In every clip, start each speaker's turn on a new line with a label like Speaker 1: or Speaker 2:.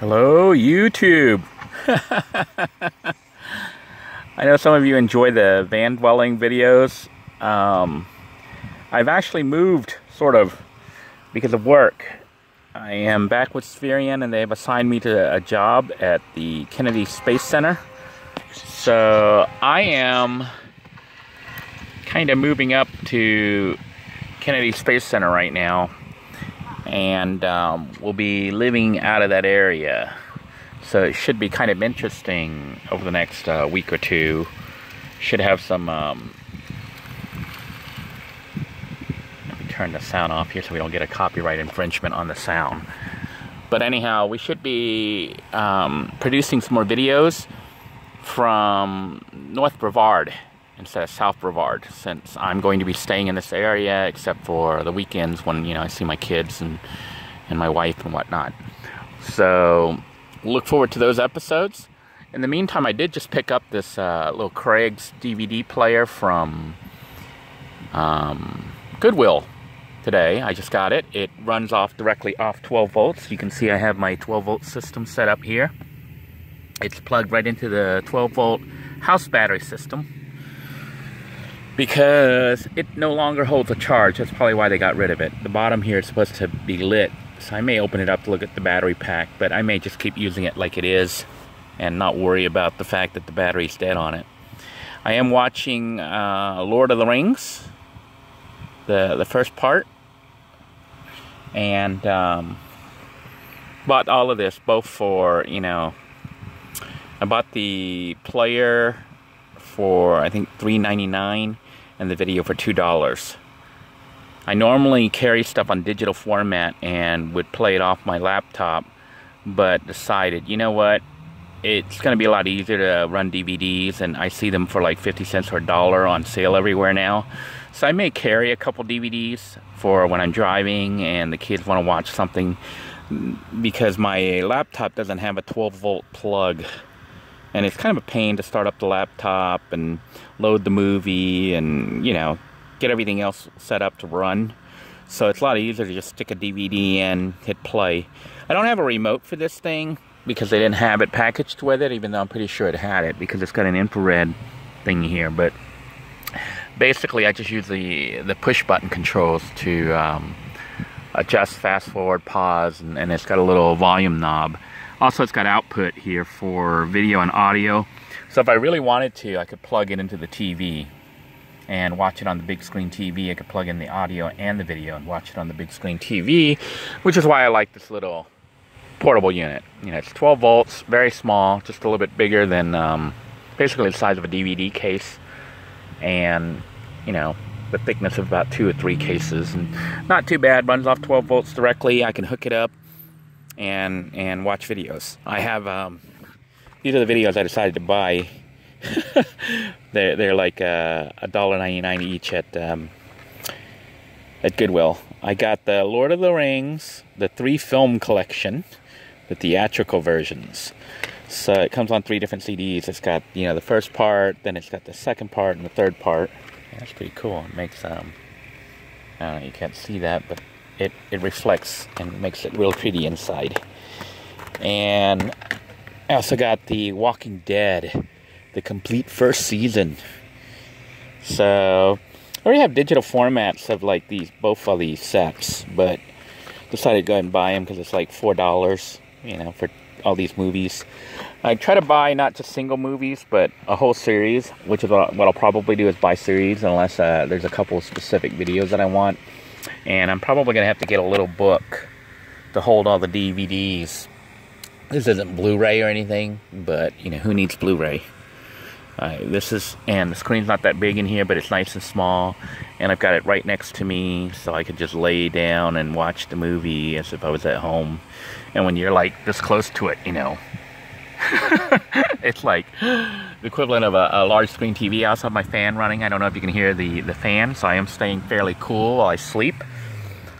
Speaker 1: Hello, YouTube. I know some of you enjoy the van dwelling videos. I've actually moved, sort of, because of work. I am back with Spherian, and they've assigned me to a job at the Kennedy Space Center. So I am kind of moving up to Kennedy Space Center right now, and we'll be living out of that area. So it should be kind of interesting over the next week or two. Should have some let me turn the sound off here so we don't get a copyright infringement on the sound. But anyhow, we should be producing some more videos from North Brevard instead of South Brevard, since I'm going to be staying in this area except for the weekends when, you know, I see my kids and my wife and whatnot. So look forward to those episodes. In the meantime, I did just pick up this little Craig's DVD player from Goodwill today. I just got it. It runs directly off 12 volts. You can see I have my 12 volt system set up here. It's plugged right into the 12 volt house battery system, because it no longer holds a charge. That's probably why they got rid of it. The bottom here is supposed to be lit, so I may open it up to look at the battery pack, but I may just keep using it like it is and not worry about the fact that the battery's dead on it. I am watching Lord of the Rings, the first part, and bought all of this both for, you know, I bought the player for I think $3.99 and the video for $2. I normally carry stuff on digital format and would play it off my laptop, but decided, you know what, it's going to be a lot easier to run DVDs, and I see them for like 50 cents or $1 on sale everywhere now. So I may carry a couple DVDs for when I'm driving and the kids want to watch something, because my laptop doesn't have a 12 volt plug. And it's kind of a pain to start up the laptop and load the movie and, you know, get everything else set up to run. So it's a lot easier to just stick a DVD in, hit play. I don't have a remote for this thing because they didn't have it packaged with it, even though I'm pretty sure it had it, because it's got an infrared thing here. But basically I just use the push button controls to adjust fast forward, pause, and it's got a little volume knob. Also, it's got output here for video and audio. So if I really wanted to, I could plug it into the TV and watch it on the big screen TV. I could plug in the audio and the video and watch it on the big screen TV, which is why I like this little portable unit. You know, it's 12 volts, very small, just a little bit bigger than basically the size of a DVD case, and, you know, the thickness of about 2 or 3 cases, and not too bad. Runs off 12 volts directly. I can hook it up and watch videos. I have these are the videos I decided to buy. they're like $1.99 each at Goodwill. I got the Lord of the Rings, the 3 film collection, the theatrical versions. So it comes on 3 different CDs. It's got, you know, the first part, then it's got the second part and the third part. Yeah, that's pretty cool. It makes I don't know, you can't see that, but it reflects and makes it real pretty inside. And I also got the Walking Dead, the complete first season. So I already have digital formats of like both of these sets, but decided to go ahead and buy them because it's like $4, you know, for all these movies. I try to buy not just single movies, but a whole series, which is what I'll probably do, is buy series, unless there's a couple of specific videos that I want. And I'm probably going to have to get a little book to hold all the DVDs. This isn't Blu-ray or anything, but, you know, who needs Blu-ray? And the screen's not that big in here, but it's nice and small. And I've got it right next to me, so I could just lay down and watch the movie as if I was at home. And when you're, like, this close to it, you know, it's like the equivalent of a large screen TV. I also have my fan running. I don't know if you can hear the fan, so I am staying fairly cool while I sleep.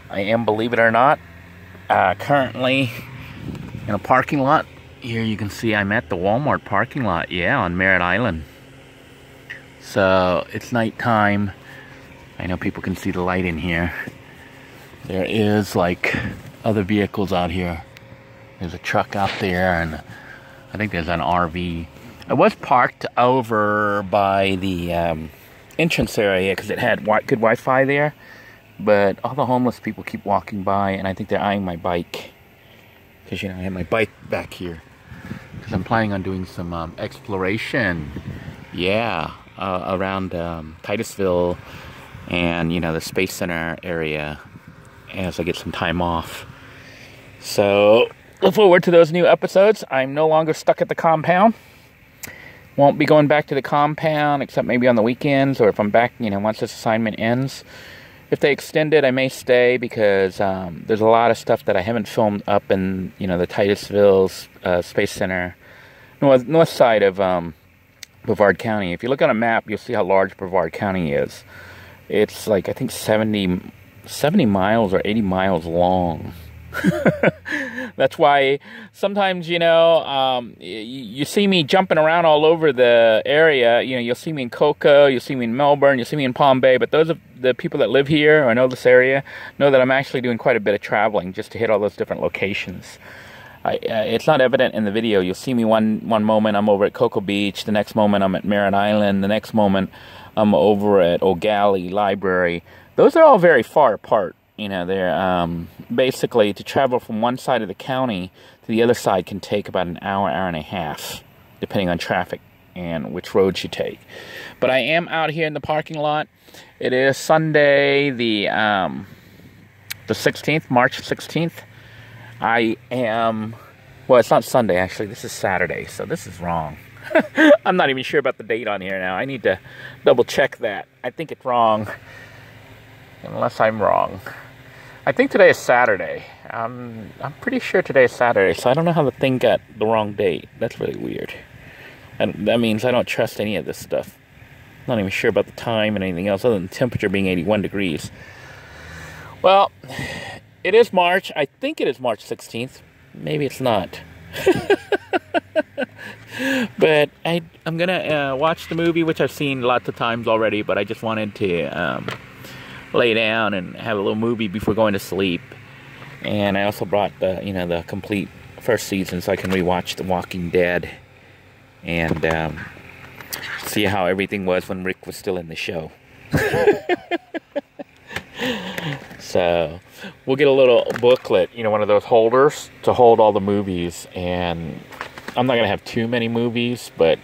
Speaker 1: I am, believe it or not, currently in a parking lot. Here you can see I'm at the Walmart parking lot, yeah, on Merritt Island. So it's nighttime. I know people can see the light in here. There is like other vehicles out here There's a truck out there, and I think there's an RV. I was parked over by the entrance area because it had good Wi-Fi there, but all the homeless people keep walking by, and I think they're eyeing my bike because, you know, I have my bike back here because I'm planning on doing some exploration, yeah, around Titusville and, you know, the Space Center area as I get some time off. So look forward to those new episodes. I'm no longer stuck at the compound. Won't be going back to the compound except maybe on the weekends, or if I'm back, you know, once this assignment ends. If they extend it, I may stay because there's a lot of stuff that I haven't filmed up in, you know, the Titusville Space Center, north side of Brevard County. If you look on a map, you'll see how large Brevard County is. It's like, I think 70 miles or 80 miles long. That's why sometimes, you know, you see me jumping around all over the area. You know, you'll see me in Cocoa, you'll see me in Melbourne, you'll see me in Palm Bay, but those are the people that live here or know this area know that I'm actually doing quite a bit of traveling just to hit all those different locations. It's not evident in the video. You'll see me one moment I'm over at Cocoa Beach, the next moment I'm at Merritt Island, the next moment I'm over at O'Galley Library. Those are all very far apart. You know, they're basically, to travel from one side of the county to the other side can take about an hour, hour and a half, depending on traffic and which roads you take. But I am out here in the parking lot. It is Sunday, the 16th, March 16th. I am, well, it's not Sunday, actually. This is Saturday, so this is wrong. I'm not even sure about the date on here now. I need to double check that. I think it's wrong, unless I'm wrong. I think today is Saturday. I'm pretty sure today is Saturday, so I don't know how the thing got the wrong date. That's really weird. And that means I don't trust any of this stuff. Not even sure about the time and anything else other than the temperature being 81 degrees. Well, it is March. I think it is March 16th. Maybe it's not. But I'm going to watch the movie, which I've seen lots of times already, but I just wanted to lay down and have a little movie before going to sleep. And I also brought the, you know, the complete first season so I can rewatch The Walking Dead and see how everything was when Rick was still in the show. So we'll get a little booklet, you know, one of those holders to hold all the movies. And I'm not going to have too many movies, but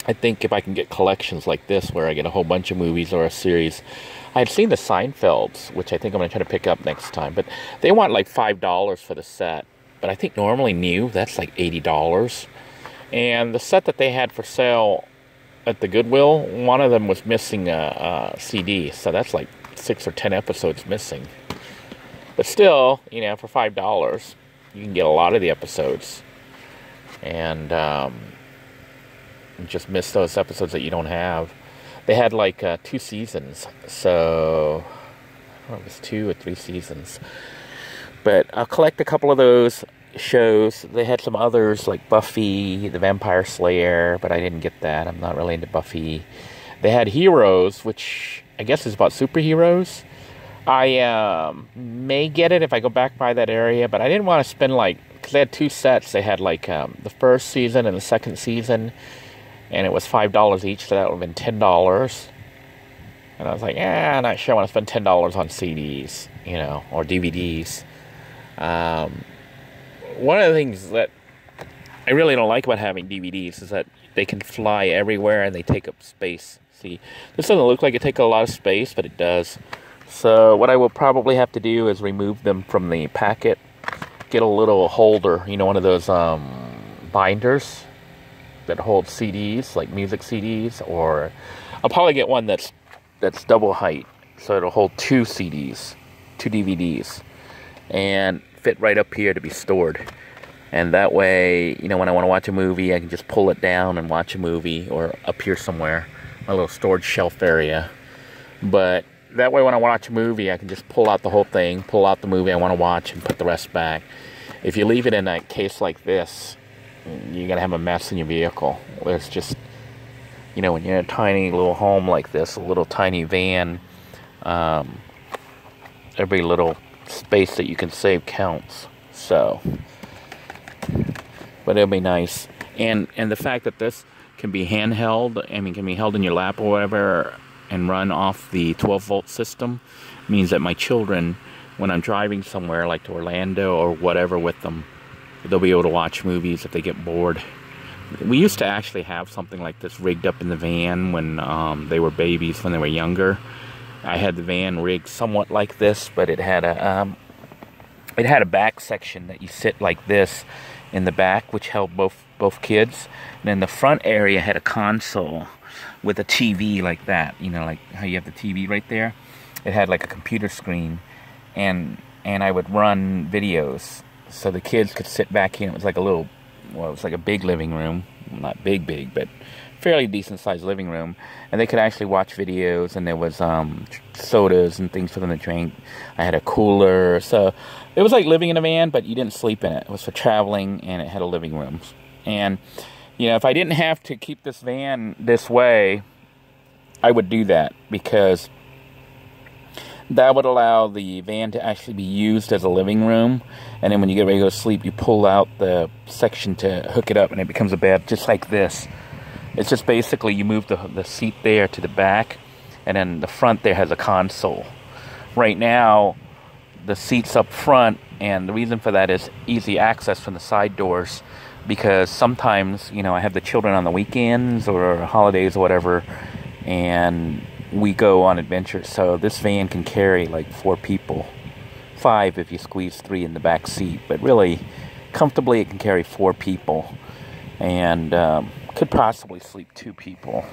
Speaker 1: I think if I can get collections like this where I get a whole bunch of movies or a series. I had seen the Seinfelds, which I think I'm going to try to pick up next time, but they want like $5 for the set. But I think normally new, that's like $80. And the set that they had for sale at the Goodwill, one of them was missing a CD, so that's like 6 or 10 episodes missing. But still, you know, for $5, you can get a lot of the episodes. And just miss those episodes that you don't have. They had like 2 seasons, so I don't know if it was 2 or 3 seasons. But I'll collect a couple of those shows. They had some others like Buffy, the Vampire Slayer, but I didn't get that. I'm not really into Buffy. They had Heroes, which I guess is about superheroes. I may get it if I go back by that area, but I didn't want to spend like, because they had 2 sets. They had like the first season and the second season, and it was $5 each, so that would have been $10. And I was like, I'm not sure I want to spend $10 on CDs, you know, or DVDs. One of the things that I really don't like about having DVDs is that they can fly everywhere and they take up space. See, this doesn't look like it takes a lot of space, but it does. So what I will probably have to do is remove them from the packet, get a little holder, you know, one of those binders that holds CDs, like music CDs, or I'll probably get one that's double height, so it'll hold 2 CDs, 2 DVDs, and fit right up here to be stored. And that way, you know, when I want to watch a movie, I can just pull it down and watch a movie, or up here somewhere, my little storage shelf area. But that way when I watch a movie, I can just pull out the whole thing, pull out the movie I want to watch, and put the rest back. If you leave it in a case like this, you're going to have a mess in your vehicle. There's just, you know, when you're in a tiny little home like this, a little tiny van, every little space that you can save counts. So but it'll be nice. And the fact that this can be handheld, I mean, can be held in your lap or whatever, and run off the 12-volt system, means that my children, when I'm driving somewhere like to Orlando or whatever with them, they'll be able to watch movies if they get bored. We used to actually have something like this rigged up in the van when they were babies, when they were younger. I had the van rigged somewhat like this, but it had a back section that you sit like this in the back, which held both kids. And then the front area had a console with a TV like that, you know, like how you have the TV right there. It had like a computer screen, and I would run videos so the kids could sit back in. It was like a little, well, it was like a big living room, not big, but fairly decent sized living room, and they could actually watch videos, and there was sodas and things for them to drink. I had a cooler, so it was like living in a van, but you didn't sleep in it. It was for traveling, and it had a living room. And you know, if I didn't have to keep this van this way, I would do that, because that would allow the van to actually be used as a living room. And then when you get ready to go to sleep, you pull out the section to hook it up, and it becomes a bed just like this. It's just basically you move the seat there to the back, and then the front there has a console. Right now, the seat's up front, and the reason for that is easy access from the side doors, because sometimes, you know, I have the children on the weekends or holidays or whatever, and we go on adventures. So this van can carry like 4 people, 5 if you squeeze 3 in the back seat, but really comfortably it can carry 4 people, and could possibly sleep 2 people,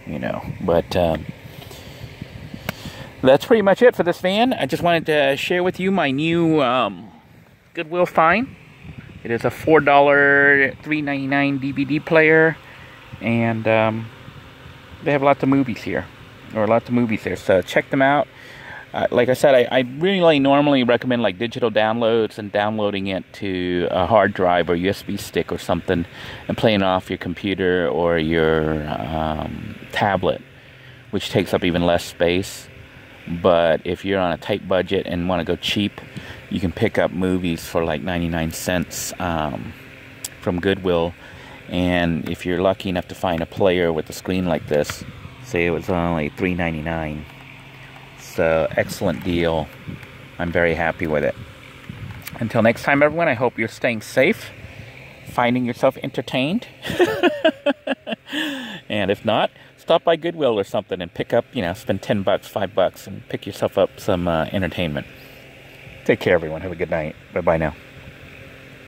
Speaker 1: you know. But that's pretty much it for this van. I just wanted to share with you my new Goodwill find. It is a $4 $3.99 DVD player, and they have lots of movies here, so check them out. Like I said, I really normally recommend like digital downloads and downloading it to a hard drive or USB stick or something and playing it off your computer or your tablet, which takes up even less space. But if you're on a tight budget and want to go cheap, you can pick up movies for like 99 cents from Goodwill. And if you're lucky enough to find a player with a screen like this, say it was only $3.99. So, excellent deal. I'm very happy with it. Until next time, everyone, I hope you're staying safe, finding yourself entertained. And if not, stop by Goodwill or something and pick up, you know, spend $10, $5, and pick yourself up some entertainment. Take care, everyone. Have a good night. Bye-bye now.